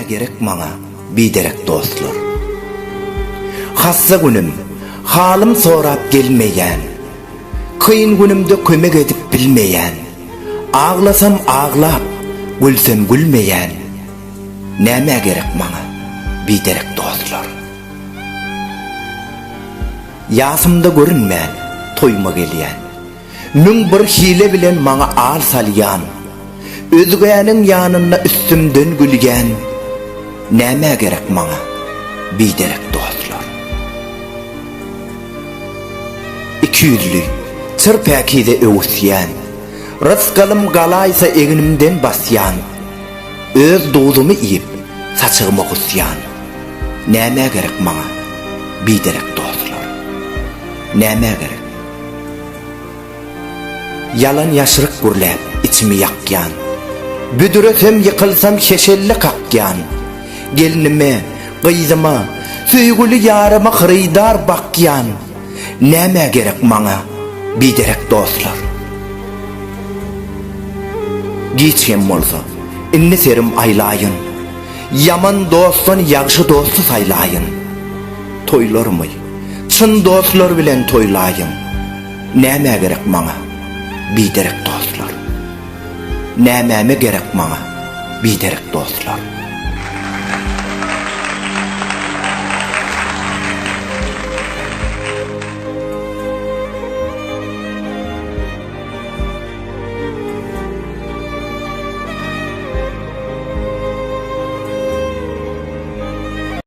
gerek maňa biderek dostlar. Hassa günüm, halym sorap gelmeýän, kıyın günümde kömek edip bilmeýän, ağlasam ağlap, gülsem gülmeýän, näme gerek maňa biderek dostlar. Ýasymda görünmän, toýma gelýän, müň bir hile bilen maňa al salýan, özgäniň ýanynda üstümden gülgän, näme gerek maňa biderek dostlar. İki yüzlü, çırpakide öwüsýän, rızkalım galaysa eginimden basýan, öz dozumy iyip saçygyma gusýan, näme gerek maňa biderek dostlar. Näme gerek? Yalan ýaşyryk gürläp içimi ýakýan, büdüresem ýykylsam şeşelli kakýan, gelinime, gyzyma, süýgüli ýaryma hyrydar bakýan, näme gerek maňa biderek dostlar. Giçem bolsa, inni serim aylaýyn, yaman dostdan ýagşy dosty saýlaýyn. Toýlarmy, çyn dostlar bilen toýlaýyn, näme gerek maňa biderek dostlar. Näme gerek maňa biderek dostlar.